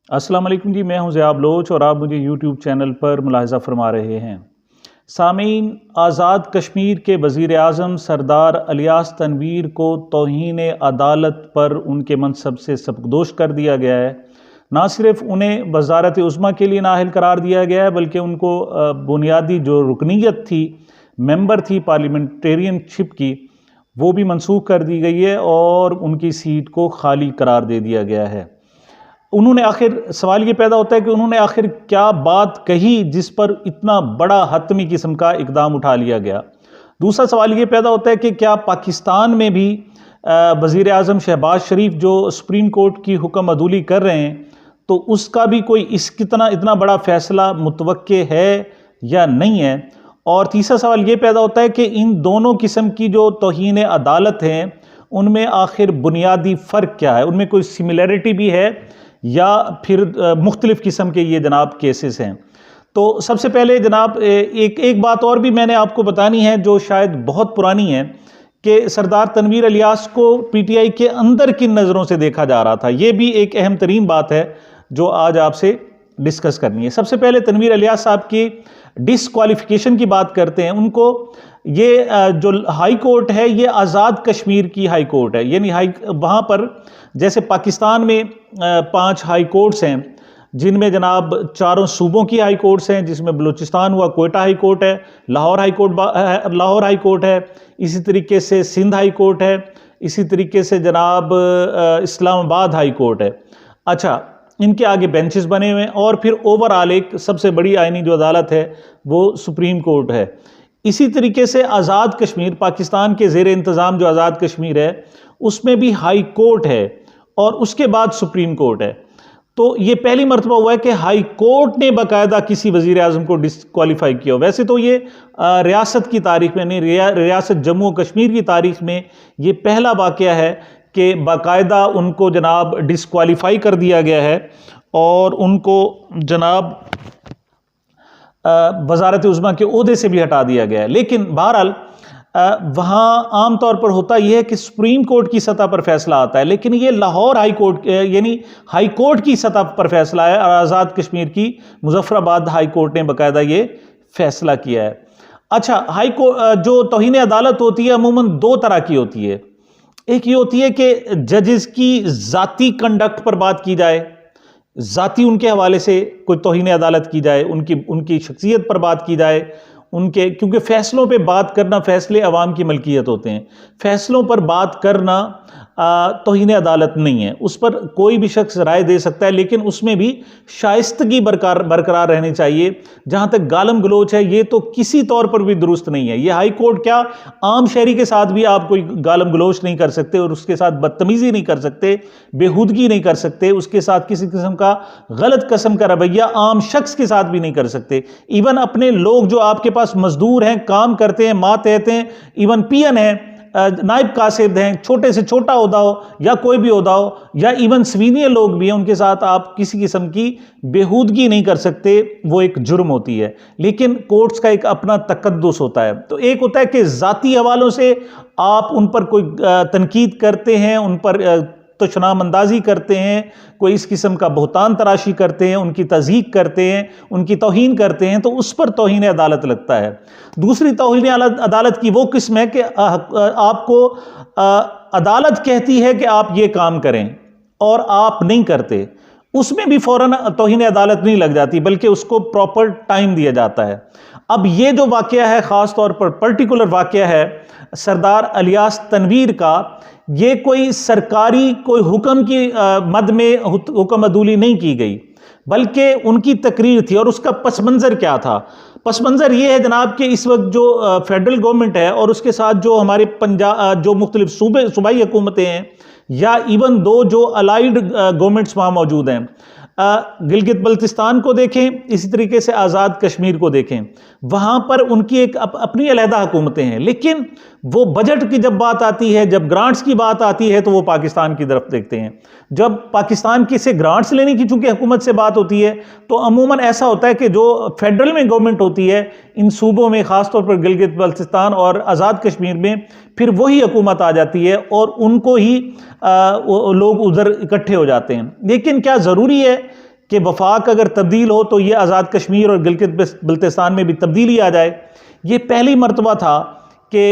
अस्सलाम वालेकुम जी, मैं हूं ज़िया बलोच और आप मुझे यूट्यूब चैनल पर मुलाहिज़ा फरमा रहे हैं। सामीन, आज़ाद कश्मीर के वज़ीर आज़म सरदार इलियास तनवीर को तौहीन अदालत पर उनके मनसब से सबकदोश कर दिया गया है। ना सिर्फ उन्हें वज़ारत उज़्मा के लिए नाअहल करार दिया गया है, बल्कि उनको बुनियादी जो रुकनीयत थी, मेंबर थी पार्लियामेंटेरियनशिप की, वो भी मनसूख कर दी गई है और उनकी सीट को खाली करार दे दिया गया है। उन्होंने आखिर सवाल ये पैदा होता है कि उन्होंने आखिर क्या बात कही जिस पर इतना बड़ा हतमी किस्म का इकदाम उठा लिया गया। दूसरा सवाल ये पैदा होता है कि क्या पाकिस्तान में भी वज़ीर आज़म शहबाज शरीफ जो सुप्रीम कोर्ट की हुक्म अदूली कर रहे हैं, तो उसका भी कोई इतना बड़ा फ़ैसला मुतवक्के है या नहीं है। और तीसरा सवाल ये पैदा होता है कि इन दोनों किस्म की जो तौहीन अदालत हैं, उनमें आखिर बुनियादी फ़र्क क्या है, उनमें कोई सिमिलरिटी भी है या फिर मुख्तलिफ़ किस्म के ये जनाब केसेस हैं। तो सबसे पहले जनाब एक बात और भी मैंने आपको बतानी है जो शायद बहुत पुरानी है, कि सरदार तनवीर इलियास को पीटीआई के अंदर किन नज़रों से देखा जा रहा था। ये भी एक अहम तरीन बात है जो आज आपसे डिस्कस करनी है। सबसे पहले तनवीर इलियास साहब की डिसक्वालिफिकेशन की बात करते हैं। उनको ये जो हाई कोर्ट है, ये आज़ाद कश्मीर की हाई कोर्ट है, यानी वहाँ पर जैसे पाकिस्तान में 5 हाई कोर्ट्स हैं, जिनमें जनाब चारों सूबों की हाई कोर्ट्स हैं, जिसमें बलूचिस्तान हुआ कोयटा हाई कोर्ट है, लाहौर हाई कोर्ट है, इसी तरीके से सिंध हाई कोर्ट है, इसी तरीके से जनाब इस्लामाबाद हाई कोर्ट है। अच्छा, इनके आगे बेंचेस बने हुए हैं और फिर ओवरऑल एक सबसे बड़ी आइनी जो अदालत है वो सुप्रीम कोर्ट है। इसी तरीके से आज़ाद कश्मीर, पाकिस्तान के ज़ेर इंतज़ाम जो आज़ाद कश्मीर है, उसमें भी हाई कोर्ट है और उसके बाद सुप्रीम कोर्ट है। तो ये पहली मरतबा हुआ है कि हाई कोर्ट ने बाकायदा किसी वज़ीर आज़म को डिस्क्वालीफाई किया। वैसे तो ये रियासत की तारीख में नहीं, रियासत जम्मू कश्मीर की तारीख में ये पहला वाक़या है कि बाकायदा उनको जनाब डिस्क्वालीफाई कर दिया गया है और उनको जनाब वज़ारत उज़्मा के ओहदे से भी हटा दिया गया है। लेकिन बहरहाल वहाँ आम तौर पर होता यह है कि सुप्रीम कोर्ट की सतह पर फैसला आता है, लेकिन ये लाहौर हाई कोर्ट यानी हाई कोर्ट की सतह पर फैसला है और आज़ाद कश्मीर की मुजफ्फराबाद हाई कोर्ट ने बाकायदा ये फैसला किया है। अच्छा, हाई कोर्ट जो तौहीन अदालत होती है अमूमन 2 तरह की होती है। एक ये होती है कि जजेस की ज़ाती कंडक्ट पर बात की जाए, ज़ाती उनके हवाले से कोई तौहीन अदालत की जाए, उनकी शख्सियत पर बात की जाए, क्योंकि फ़ैसलों पे बात करना, फ़ैसले अवाम की मलकियत होते हैं, फ़ैसलों पर बात करना तौहीन अदालत नहीं है। उस पर कोई भी शख्स राय दे सकता है, लेकिन उसमें भी शाइस्तगी बरकरार रहनी चाहिए। जहाँ तक गालम गलोच है, ये तो किसी तौर पर भी दुरुस्त नहीं है। ये हाई कोर्ट क्या, आम शहरी के साथ भी आप कोई गालम गलोच नहीं कर सकते और उसके साथ बदतमीज़ी नहीं कर सकते, बेहूदगी नहीं कर सकते, उसके साथ किसी किस्म का गलत किस्म का रवैया आम शख्स के साथ भी नहीं कर सकते। इवन अपने लोग जो आपके पास मजदूर हैं, काम करते हैं, मातहत हैं, इवन पीएन हैं, नायब कासिद हैं, छोटे से छोटा ओहदा हो या कोई भी ओहदा हो, या इवन सीनियर लोग भी हैं, उनके साथ आप किसी किस्म की बेहूदगी नहीं कर सकते, वो एक जुर्म होती है। लेकिन कोर्ट्स का एक अपना तकद्दुस होता है। तो एक होता है कि ज़ाती हवालों से आप उन पर कोई तनकीद करते हैं, उन पर तशनाम अंदाजी करते हैं, कोई इस किस्म का बहुतान तराशी करते हैं, उनकी तज़हीक करते हैं, उनकी तौहीन करते हैं, तो उस पर तौहीन अदालत लगता है। दूसरी तौहीन अदालत की वो किस्म है कि आपको अदालत कहती है कि आप ये काम करें और आप नहीं करते, उसमें भी फ़ौरन तौहीन अदालत नहीं लग जाती, बल्कि उसको प्रॉपर टाइम दिया जाता है। अब ये जो वाक़या है, ख़ास तौर पर पर्टिकुलर वाक़या है सरदार इलियास तनवीर का, ये कोई सरकारी कोई हुक्म की मद में हुक्म अदूली नहीं की गई, बल्कि उनकी तकरीर थी। और उसका पस मंज़र क्या था? पस मंज़र ये है जनाब कि इस वक्त जो फेडरल गवर्नमेंट है और उसके साथ जो हमारे पंजाब जो मुख्तलिफ सूबाई हुकूमतें हैं, या इवन 2 जो अलाइड गवर्नमेंट्स वहाँ मौजूद हैं, गिलगित बल्तिस्तान को देखें, इसी तरीके से आज़ाद कश्मीर को देखें, वहाँ पर उनकी एक अपनी अलहदा हुकूमतें हैं। लेकिन वो बजट की जब बात आती है, जब ग्रांट्स की बात आती है, तो वो पाकिस्तान की तरफ देखते हैं। जब पाकिस्तान की से ग्रांट्स लेने की चूंकि हुकूमत से बात होती है, तो अमूमन ऐसा होता है कि जो फेडरल में गवर्नमेंट होती है, इन सूबों में ख़ासतौर पर गिलगित बल्तिस्तान और आज़ाद कश्मीर में फिर वही हुकूमत आ जाती है और उनको ही लोग उधर इकट्ठे हो जाते हैं। लेकिन क्या ज़रूरी है कि वफाक अगर तब्दील हो तो ये आज़ाद कश्मीर और गिलगित बल्तिस्तान में भी तब्दीली आ जाए। ये पहली मरतबा था कि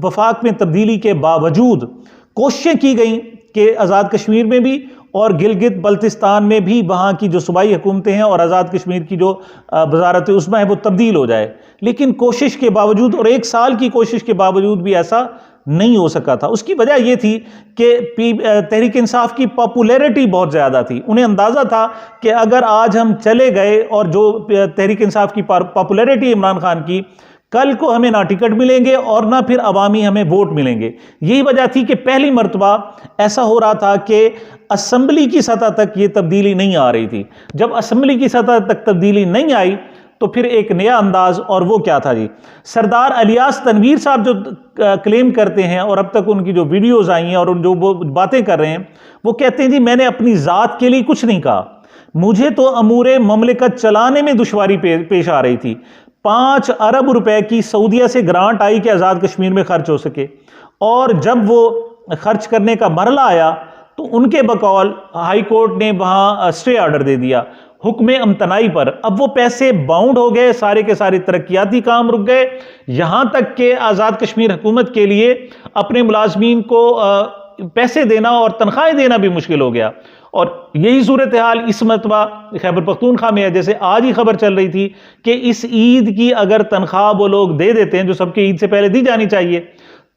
वफाक में तब्दीली के बावजूद कोशिशें की गई कि आज़ाद कश्मीर में भी और गिलगित बल्तिस्तान में भी वहाँ की जो सूबाई हुकूमतें हैं और आज़ाद कश्मीर की जो वजारत उस्मा है वो तब्दील हो जाए। लेकिन कोशिश के बावजूद और 1 साल की कोशिश के बावजूद भी ऐसा नहीं हो सका था। उसकी वजह यह थी कि तहरीक इंसाफ की पॉपुलैरिटी बहुत ज़्यादा थी। उन्हें अंदाज़ा था कि अगर आज हम चले गए और जो तहरीक इंसाफ की पॉपुलैरिटी इमरान खान की, कल को हमें ना टिकट मिलेंगे और ना फिर अवामी हमें वोट मिलेंगे। यही वजह थी कि पहली मरतबा ऐसा हो रहा था कि असम्बली की सतह तक ये तब्दीली नहीं आ रही थी। जब असम्बली की सतह तक तब्दीली नहीं आई तो फिर एक नया अंदाज, और वो क्या था जी, सरदार इलियास तनवीर साहब जो क्लेम करते हैं और अब तक उनकी जो वीडियोज़ आई हैं और जो वो बातें कर रहे हैं, वो कहते हैं जी मैंने अपनी ज़ात के लिए कुछ नहीं कहा, मुझे तो अमूरे ममलिकत चलाने में दुश्वारी पेश आ रही थी। 5 अरब रुपए की सऊदीया से ग्रांट आई कि आज़ाद कश्मीर में खर्च हो सके, और जब वो खर्च करने का मरला आया तो उनके बकौल हाई कोर्ट ने वहाँ स्टे ऑर्डर दे दिया हुक्म अमतनाई पर। अब वो पैसे बाउंड हो गए, सारे के सारे तरक्याती काम रुक गए, यहाँ तक कि आज़ाद कश्मीर हुकूमत के लिए अपने मुलाजमीन को पैसे देना और तनख्वाहें देना भी मुश्किल हो गया। और यही सूरत हाल इस मरतबा खैबर पख्तूनख्वा में है। जैसे आज ही खबर चल रही थी कि इस ईद की अगर तनख्वाह वो लोग दे देते हैं जो सबके ईद से पहले दी जानी चाहिए,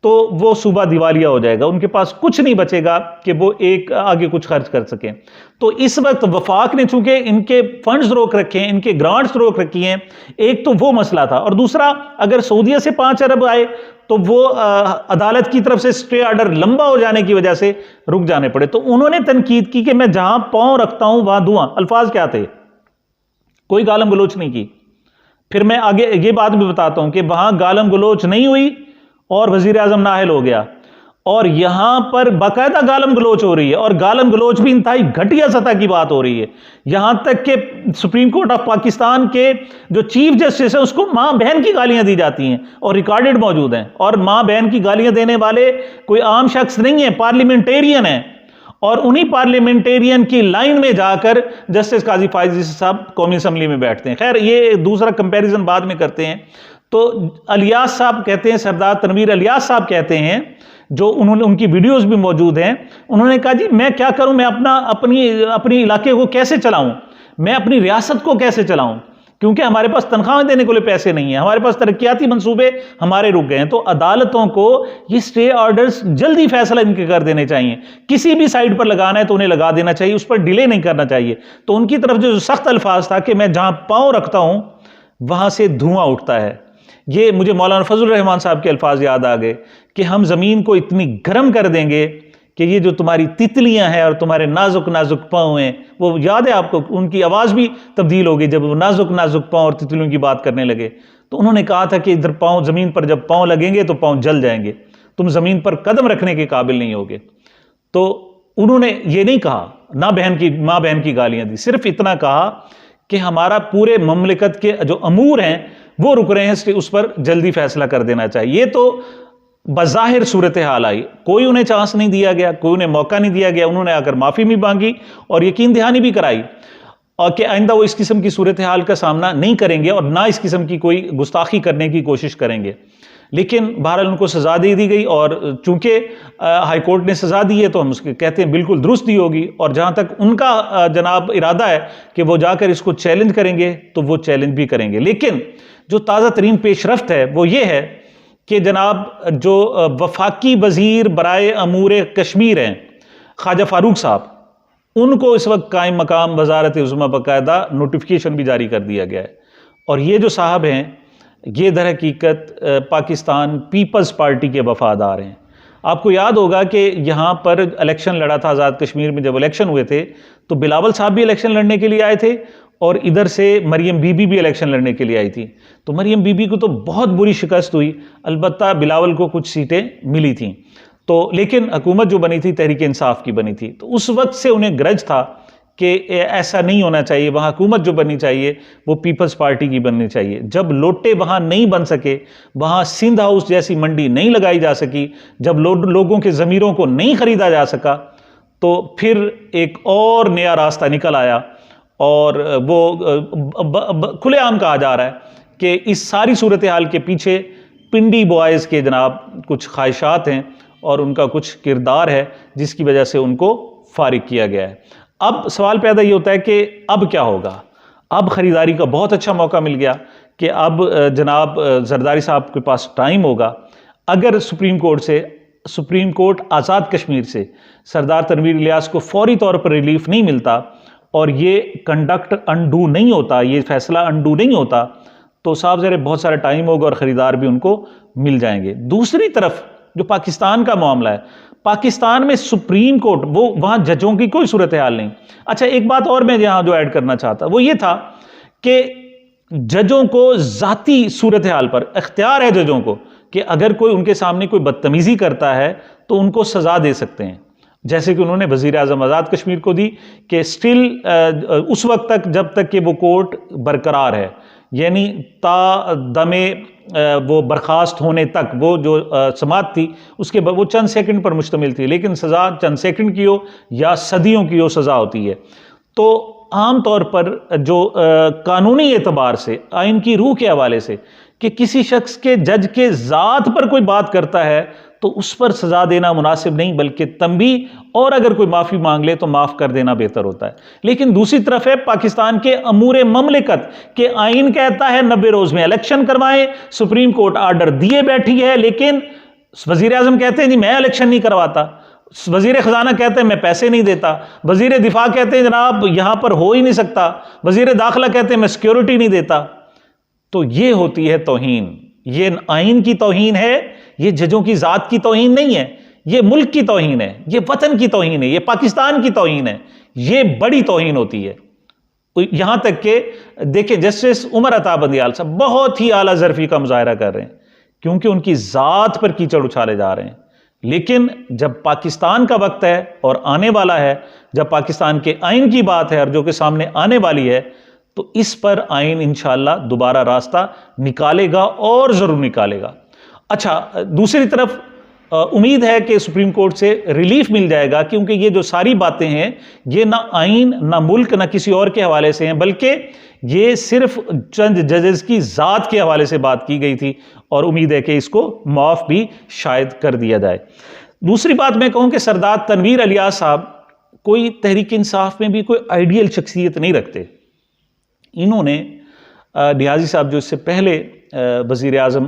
तो वो सूबा दिवालिया हो जाएगा, उनके पास कुछ नहीं बचेगा कि वो एक आगे कुछ खर्च कर सकें। तो इस वक्त वफाक ने चूंकि इनके फंड्स रोक रखे हैं, इनके ग्रांट्स रोक रखी हैं, एक तो वो मसला था, और दूसरा अगर सऊदीया से 5 अरब आए तो वो अदालत की तरफ से स्टे ऑर्डर लंबा हो जाने की वजह से रुक जाने पड़े। तो उन्होंने तनकीद की कि मैं जहां पांव रखता हूं वहां धुआं। अल्फाज क्या थे, कोई गालम गलोच नहीं की। फिर मैं आगे ये बात भी बताता हूं कि वहां गालम गलोच नहीं हुई और वजीर आजम नाहल हो गया, और यहां पर बाकायदा गालम गलोच हो रही है, और गालम गलोच भी इंतहाई घटिया सतह की बात हो रही है। यहां तक कि सुप्रीम कोर्ट ऑफ पाकिस्तान के जो चीफ जस्टिस है उसको मां बहन की गालियां दी जाती हैं और रिकॉर्डेड मौजूद हैं, और मां बहन की गालियां देने वाले कोई आम शख्स नहीं है, पार्लियामेंटेरियन है, और उन्हीं पार्लियामेंटेरियन की लाइन में जाकर जस्टिस काजी फायजी साहब कौमी असम्बली में बैठते हैं। खैर ये दूसरा कंपैरिजन बाद में करते हैं। तो इलियास साहब कहते हैं, सरदार तनवीर इलियास साहब कहते हैं, जो उन्होंने उनकी वीडियोस भी मौजूद हैं, उन्होंने कहा जी मैं क्या करूं, मैं अपनी इलाके को कैसे चलाऊं, मैं अपनी रियासत को कैसे चलाऊं, क्योंकि हमारे पास तनख्वाह देने के लिए पैसे नहीं है, हमारे पास तरक्याती मंसूबे हमारे रुक गए हैं। तो अदालतों को ये स्टे ऑर्डर्स जल्दी फैसला इनके कर देने चाहिए, किसी भी साइड पर लगाना है तो उन्हें लगा देना चाहिए, उस पर डिले नहीं करना चाहिए। तो उनकी तरफ जो सख्त अल्फाज था कि मैं जहां पांव रखता हूं वहां से धुआं उठता है, ये मुझे मौलाना फजल रहमान साहब के अल्फाज याद आ गए कि हम ज़मीन को इतनी गर्म कर देंगे कि ये जो तुम्हारी तितलियां हैं और तुम्हारे नाजुक नाजुक पाँव हैं, वो याद है आपको, उनकी आवाज़ भी तब्दील हो गई जब वो नाजुक नाजुक पाँव और तितलियों की बात करने लगे। तो उन्होंने कहा था कि इधर पाँव ज़मीन पर जब पाँव लगेंगे तो पाँव जल जाएंगे, तुम ज़मीन पर कदम रखने के काबिल नहीं होगे। तो उन्होंने ये नहीं कहा, माँ बहन की गालियाँ दी, सिर्फ इतना कहा कि हमारा पूरे ममलिकत के जो अमूर हैं वो रुक रहे हैं, उस पर जल्दी फैसला कर देना चाहिए। ये तो बज़ाहिर सूरत हाल आई, कोई उन्हें चांस नहीं दिया गया, कोई उन्हें मौका नहीं दिया गया। उन्होंने आकर माफ़ी भी मांगी और यकीन दहानी भी कराई और कि आइंदा वो इस किस्म की सूरत हाल का सामना नहीं करेंगे और ना इस किस्म की कोई गुस्ताखी करने की कोशिश करेंगे। लेकिन बहरहाल उनको सज़ा दे दी गई, और चूंकि हाई कोर्ट ने सज़ा दी है तो हम उसके कहते हैं बिल्कुल दुरुस्त दी होगी। और जहाँ तक उनका जनाब इरादा है कि वो जाकर इसको चैलेंज करेंगे तो वो चैलेंज भी करेंगे। लेकिन जो ताज़ा तरीन पेशरफ्त है वो ये है कि जनाब जो वफाकी वज़ीर बराए अमूर कश्मीर हैं ख्वाजा फारूक साहब, उनको इस वक्त कायम मकाम वजारत उज़्मा बाकायदा नोटिफिकेशन भी जारी कर दिया गया है। और ये जो साहब हैं ये दर हकीकत पाकिस्तान पीपल्स पार्टी के वफादार हैं। आपको याद होगा कि यहाँ पर इलेक्शन लड़ा था आज़ाद कश्मीर में, जब इलेक्शन हुए थे तो बिलावल साहब भी इलेक्शन लड़ने के लिए आए थे और इधर से मरियम बीबी भी इलेक्शन लड़ने के लिए आई थी। तो मरियम बीबी को तो बहुत बुरी शिकस्त हुई, अलबत्ता बिलावल को कुछ सीटें मिली थीं। तो लेकिन हुकूमत जो बनी थी तहरीक इंसाफ की बनी थी, तो उस वक्त से उन्हें ग्रज था कि ऐसा नहीं होना चाहिए, वहाँ हुकूमत जो बननी चाहिए वो पीपल्स पार्टी की बननी चाहिए। जब लोटे वहाँ नहीं बन सके, वहाँ सिंध हाउस जैसी मंडी नहीं लगाई जा सकी, जब लोगों के ज़मीरों को नहीं ख़रीदा जा सका, तो फिर एक और नया रास्ता निकल आया और वो खुलेआम कहा जा रहा है कि इस सारी सूरत हाल के पीछे पिंडी बॉयज़ के जनाब कुछ ख्वाहिशात हैं और उनका कुछ किरदार है जिसकी वजह से उनको फारिग किया गया है। अब सवाल पैदा ये होता है कि अब क्या होगा। अब ख़रीदारी का बहुत अच्छा मौका मिल गया कि अब जनाब जरदारी साहब के पास टाइम होगा। अगर सुप्रीम कोर्ट आज़ाद कश्मीर से सरदार तनवीर इलियास को फौरी तौर पर रिलीफ नहीं मिलता और ये कंडक्ट अनडू नहीं होता, ये फैसला अनडू नहीं होता, तो साहब ज़रा बहुत सारा टाइम होगा और ख़रीदार भी उनको मिल जाएंगे। दूसरी तरफ जो पाकिस्तान का मामला है, पाकिस्तान में सुप्रीम कोर्ट, वो वहाँ जजों की कोई सूरत हाल नहीं। अच्छा, एक बात और मैं यहाँ जो ऐड करना चाहता वो ये था कि जजों को ज़ाती सूरत हाल पर इख्तियार है जजों को कि अगर कोई उनके सामने कोई बदतमीज़ी करता है तो उनको सज़ा दे सकते हैं, जैसे कि उन्होंने वज़ीर आज़म आज़ाद कश्मीर को दी कि स्टिल उस वक्त तक जब तक कि वो कोर्ट बरकरार है, यानी ता दमे वो बर्खास्त होने तक वो जो समात थी उसके वो चंद सेकंड पर मुश्तमिल थी, लेकिन सज़ा चंद सेकंड की हो या सदियों की हो सज़ा होती है। तो आम तौर पर जो कानूनी एतबार से, आइन की रूह के हवाले से, कि किसी शख्स के जज के ज़ात पर कोई बात करता है तो उस पर सज़ा देना मुनासिब नहीं, बल्कि तंबीह और अगर कोई माफ़ी मांग ले तो माफ़ कर देना बेहतर होता है। लेकिन दूसरी तरफ है पाकिस्तान के अमूर ममलिकत के आइन कहता है 90 रोज़ में इलेक्शन करवाएं, सुप्रीम कोर्ट आर्डर दिए बैठी है, लेकिन वज़ीर आज़म कहते हैं जी मैं इलेक्शन नहीं करवाता, वज़ीर ख़जाना कहते हैं मैं पैसे नहीं देता, वज़ीर दिफा कहते हैं जनाब यहाँ पर हो ही नहीं सकता, वज़ीर दाखिला कहते हैं मैं सिक्योरिटी नहीं देता। तो ये होती है तौहीन, ये आइन की तौहीन है, ये जजों की ज़ात की तौहीन नहीं है, ये मुल्क की तौहीन है, ये वतन की तौहीन है, ये पाकिस्तान की तौहीन है, ये बड़ी तौहीन होती है। यहाँ तक कि देखें जस्टिस उमर अता बंदियाल साहब बहुत ही आला ज़रफ़ी का मुज़ाहरा कर रहे हैं क्योंकि उनकी ज़ात पर कीचड़ उछाले जा रहे हैं। लेकिन जब पाकिस्तान का वक्त है और आने वाला है, जब पाकिस्तान के आइन की बात है और जो कि सामने आने वाली है, तो इस पर आइन इंशाअल्लाह दोबारा रास्ता निकालेगा और ज़रूर निकालेगा। अच्छा, दूसरी तरफ उम्मीद है कि सुप्रीम कोर्ट से रिलीफ मिल जाएगा क्योंकि ये जो सारी बातें हैं ये ना आइन, ना मुल्क, ना किसी और के हवाले से हैं, बल्कि ये सिर्फ चंद जजेस की ज़ात के हवाले से बात की गई थी और उम्मीद है कि इसको माफ़ भी शायद कर दिया जाए। दूसरी बात मैं कहूँ कि सरदार तनवीर इलियास साहब कोई तहरीक इंसाफ में भी कोई आइडियल शख्सियत नहीं रखते। इन्होंने नियाज़ी साहब जो इससे पहले वज़ीर आज़म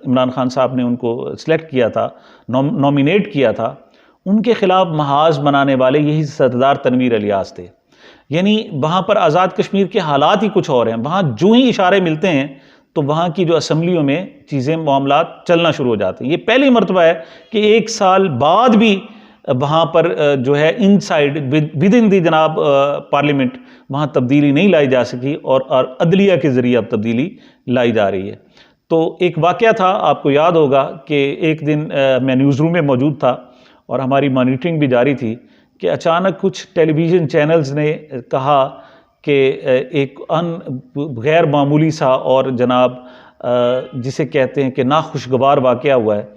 इमरान खान साहब ने उनको सेलेक्ट किया था, नॉमिनेट किया था, उनके ख़िलाफ़ महाज बनाने वाले यही सरदार तनवीर इलियास थे। यानी वहाँ पर आज़ाद कश्मीर के हालात ही कुछ और हैं, वहाँ जो ही इशारे मिलते हैं तो वहाँ की जो असम्बलियों में चीज़ें मामलात चलना शुरू हो जाते हैं। ये पहली मरतबा है कि 1 साल बाद भी वहाँ पर जो है इनसाइड विद इन दी जनाब पार्लियामेंट वहाँ तब्दीली नहीं लाई जा सकी और अदलिया के ज़रिए अब तब्दीली लाई जा रही है। तो एक वाक़या था, आपको याद होगा कि एक दिन मैं न्यूज़ रूम में मौजूद था और हमारी मॉनिटरिंग भी जारी थी कि अचानक कुछ टेलीविज़न चैनल्स ने कहा कि एक गैर मामूली सा और जनाब जिसे कहते हैं कि नाखुशगवार वाक़या हुआ है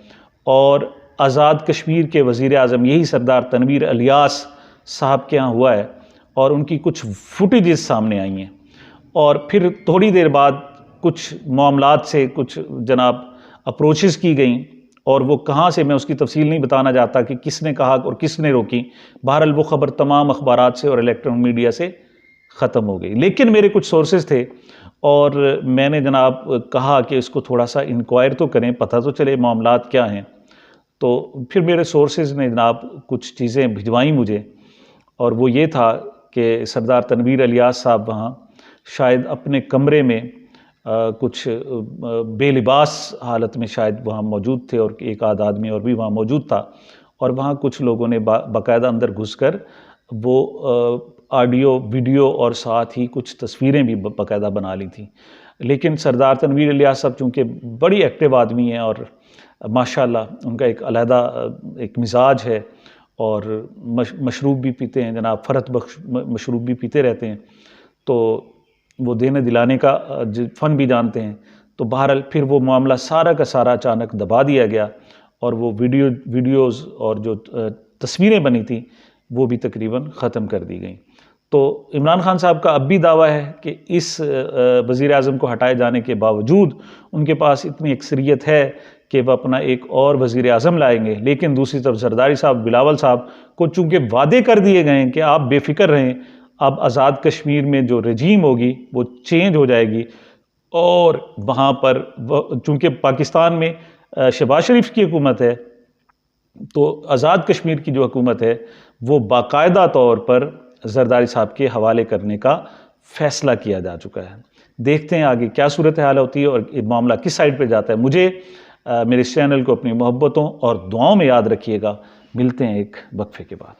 और आज़ाद कश्मीर के वज़ीर आज़म यही सरदार तनवीर इलियास साहब के यहाँ हुआ है और उनकी कुछ फुटेजेस सामने आई हैं और फिर थोड़ी देर बाद कुछ मामलात से कुछ जनाब अप्रोचेस की गई और वो कहाँ से, मैं उसकी तफसील नहीं बताना चाहता कि किसने कहा और किसने रोकी। बहरहाल वो ख़बर तमाम अखबारात से और इलेक्ट्रॉनिक मीडिया से ख़त्म हो गई। लेकिन मेरे कुछ सोर्सेज थे और मैंने जनाब कहा कि इसको थोड़ा सा इंक्वायर तो करें, पता तो चले मामलात क्या हैं। तो फिर मेरे सोर्सेज ने जनाब कुछ चीज़ें भिजवाई मुझे और वो ये था कि सरदार तनवीर इलियास साहब वहाँ शायद अपने कमरे में कुछ बेलिबास हालत में शायद वहाँ मौजूद थे और एक आध आदमी और भी वहाँ मौजूद था और वहाँ कुछ लोगों ने बाकायदा अंदर घुसकर वो ऑडियो वीडियो और साथ ही कुछ तस्वीरें भी बाकायदा बना ली थी। लेकिन सरदार तनवीर इलियास साहब चूँकि बड़ी एक्टिव आदमी हैं और माशाल्लाह उनका एक अलहदा एक मिजाज है और मशरूब भी पीते हैं जनाब, फ़रत बख्श मशरूब भी पीते रहते हैं, तो वो देने दिलाने का फ़न भी जानते हैं। तो बहरहाल फिर वो मामला सारा का सारा अचानक दबा दिया गया और वो वीडियोज़ और जो तस्वीरें बनी थी वो भी तकरीबन ख़त्म कर दी गई। तो इमरान खान साहब का अब भी दावा है कि इस वज़ीर आज़म को हटाए जाने के बावजूद उनके पास इतनी अक्सरियत है कि वह अपना एक और वज़ीर आज़म लाएंगे। लेकिन दूसरी तरफ जरदारी साहब, बिलावल साहब को चूँकि वादे कर दिए गए हैं कि आप बेफिक्र रहें, अब आज़ाद कश्मीर में जो रजीम होगी वो चेंज हो जाएगी और वहाँ पर चूँकि पाकिस्तान में शहबाज शरीफ की हुकूमत है, तो आज़ाद कश्मीर की जो हुकूमत है वो बाकायदा तौर पर जरदारी साहब के हवाले करने का फ़ैसला किया जा चुका है। देखते हैं आगे क्या सूरत हाल होती है और मामला किस साइड पे जाता है। मुझे मेरे इस चैनल को अपनी मोहब्बतों और दुआओं में याद रखिएगा। मिलते हैं एक वक्फे के बाद।